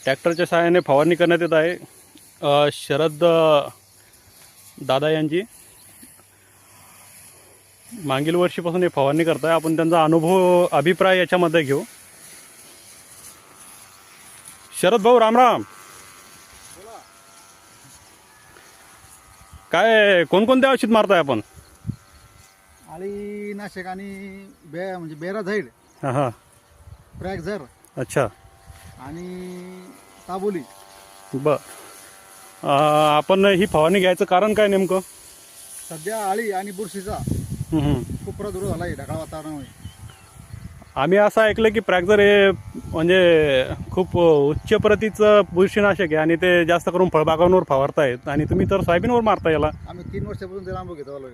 ट्रॅक्टरच्या सहाय्याने फवारणी करण्यात येत आहे. शरद दादा यांची मागील वर्षीपासून हे फवारणी करत आहे. आपण त्यांचा अनुभव अभिप्राय याच्यामध्ये घेऊ. शरद भाऊ, राम राम. काय कोणकोणते औषध मारताय आपण? आळी नाशक आणि म्हणजे बेराझाईड, हां हां. प्रॅक्झर अच्छा. आणि ताबोली. आपण ही फवारणी घ्यायचं कारण काय नेमकं? सध्या आळी आणि बुरशीचा खूप प्रादुर्भाव झाला आहे ढगाळ वातावरणामुळे. आम्ही असं ऐकलं की प्रॅक्झर हे म्हणजे खूप उच्च प्रतीचं बुरशीनाशक आहे आणि ते जास्त करून फळबागांवर फवारतायत आणि तुम्ही तर सोयाबीनवर मारता याला. आम्ही 3 वर्षापासून ते अनुभव घेतो आलो.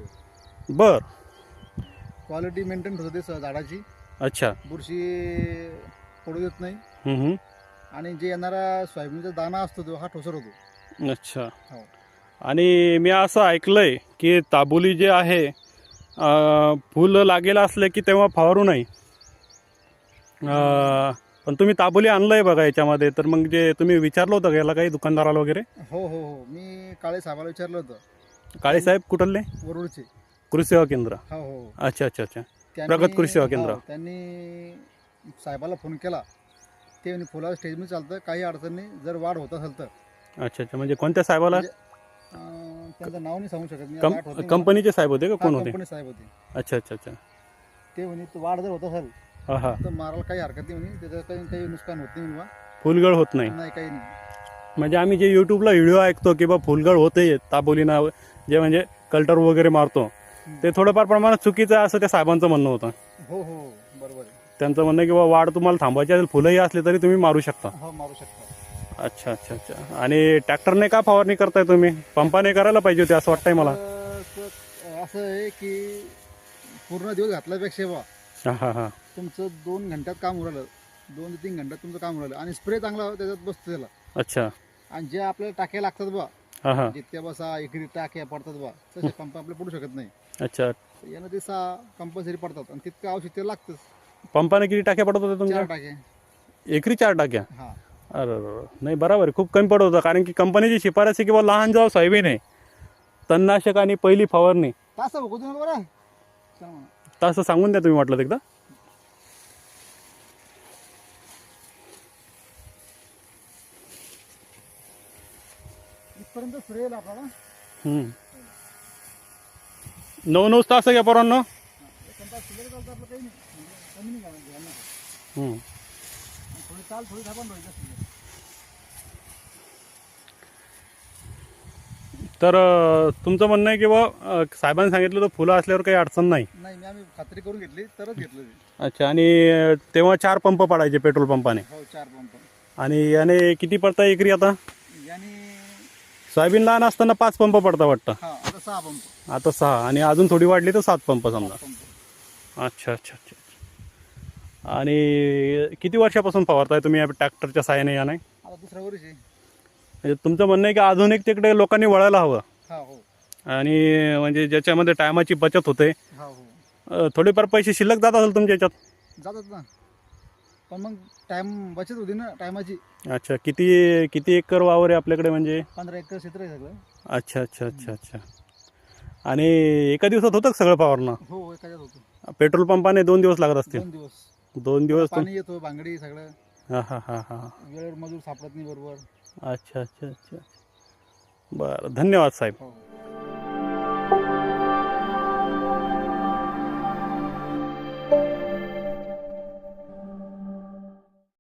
बर. क्वालिटी मेंटेन होते झाडाची. अच्छा. बुरशी पडू देत नाही. आणि जे येणारा सोयाबीनचा दाना असतो तो हा ठोसर होतो. अच्छा. हो. आणि मी असं ऐकलंय की ताबोली जे आहे फुल लागेल असले की तेव्हा फवारू नाही. पण तुम्ही ताबोली आणलंय बघा याच्यामध्ये, तर मग जे तुम्ही विचारलं होतं का याला काही दुकानदाराला वगैरे? हो हो हो, मी काळे साहेबाला विचारलं होतं. काळे साहेब कुठले? वरुडचे. कृषी सेवा केंद्र. हो हो. अच्छा अच्छा अच्छा. प्रगत कृषी सेवा केंद्र. त्यांनी साहेबाला फोन केला. ते म्हणे फुलाचं स्टेजमध्ये चालतं, काही अडचण नाही, जर वाढ होत असेल तर. अच्छा अच्छा. म्हणजे कोणत्या साहेबाला? त्यांचं नाव नाही सांगू शकत मी. कंपनीचे साहेब होते का? कोण होते? कंपनी साहेब होते. अच्छा अच्छा अच्छा. ते म्हणे वाढ जर होत असेल हां हां. तर मारायला काही हरकत नाही म्हणे, त्याचं काही नुकसान होत नाही म्हणे. फुलगळ होत नाही? नाही, काही नाही. म्हणजे आम्ही जे यूट्यूबला व्हिडिओ ऐकतो की बा फुलगळ होते ताबोलीना, जे म्हणजे कल्टर वगैरे मारतो, ते थोडंफार प्रमाणात चुकीचं आहे असं त्या साहेबांचं म्हणणं होतं. हो हो, बरोबर आहे. त्यांचं म्हणणं की बा वाढ तुम्हाला थांबवायची असेल, फुलंही असली तरी तुम्ही मारू शकता. हो, मारू शकता. अच्छा अच्छा अच्छा. आणि ट्रॅक्टरने का फवारणी करताय तुम्ही? पंपाने करायला पाहिजे होती असं वाटतंय मला. असं आहे की पूर्ण दिवस घातल्यापेक्षा बा हां हां हां. तुमचं 2 घंट्यात काम उरलं, 2 ते 3 घंट्यात तुमचं काम उरलं आणि स्प्रे चांगला त्याच्यात बसतो त्याला. अच्छा. आणि जे आपल्याला टाक्या लागतात बा, हां हां. जितक्या बसा एकरी टाक्या पडतात बा, तसे पंप आपले पडू शकत नाही. अच्छा. यानं ते 6 कंपल्सरी पडतात आणि तितकं औषध ते लागतंच. पंपाने किती टाक्या पडत होत्या 4 तुमच्या? टाक्या. एकरी 4 टाक्या? हा. अरे नाही, बरोबर आहे. खूप कमी पडत होतं, कारण की कंपनीची शिफारस आहे किंवा लहान जेव्हा सोयाबीन आहे, तणनाशक आणि पहिली फवारणी तास बघू तुम्ही बरं. तसं सांगून द्या तुम्ही म्हटलं एकदा. इथपर्यंत स्प्रे येईल आपल्याला. 9 तास घ्या पोरांनो. काही नाही, कमी नाही घ्यायला. हम्म. थोडी चाल थोडी थांबून राहायचं. तर तुमचं म्हणणं आहे की बा साहेबांनी सांगितलं तर फुलं असल्यावर काही अडचण नाही? नाही, आम्ही खात्री करून घेतली तरच घेतलं ते. अच्छा. आणि तेव्हा 4 पंप पडायचे पेट्रोल पंपाने? हो, 4 पंप. आणि याने किती पडता एकरी आता? याने सोयाबीन लहान असताना 5 पंप पडता वाटतं. हा, आता 6 पंप. आता 6 आणि अजून थोडी वाढली तर 7 पंप समजा. पंप. अच्छा अच्छा अच्छा. आणि किती वर्षापासून फवारताय तुम्ही या ट्रॅक्टरच्या साहाय्याने या? नाही, आता 2ऱ्या वर्षी. म्हणजे तुमचं म्हणणं आहे की आधुनिक तिकडे लोकांनी वळायला हवं हा हो. आणि म्हणजे ज्याच्यामध्ये टायमाची बचत होते. हा हो. थोडेफार पैसे शिल्लक जात असेल तुमच्या याच्यात? जातात ना, पण मग टाइम बचत होती ना टायमाची. अच्छा. किती एकर वावर आहे आपल्याकडे म्हणजे? 15 एकर क्षेत्र आहे सगळं. अच्छा अच्छा अच्छा अच्छा. आणि एका दिवसात होतं का सगळं फवारणं? हो, एकाच्यात होतो. पेट्रोल पंपाने 2 दिवस लागत असतील? 2 दिवस. 2 दिवस. पाणी येतो, भांगडी सगळं. हां हां हां हां. वेळेवर मजूर सापडत नाही बरोबर. अच्छा अच्छा अच्छा. बरं, धन्यवाद साहेब. हो.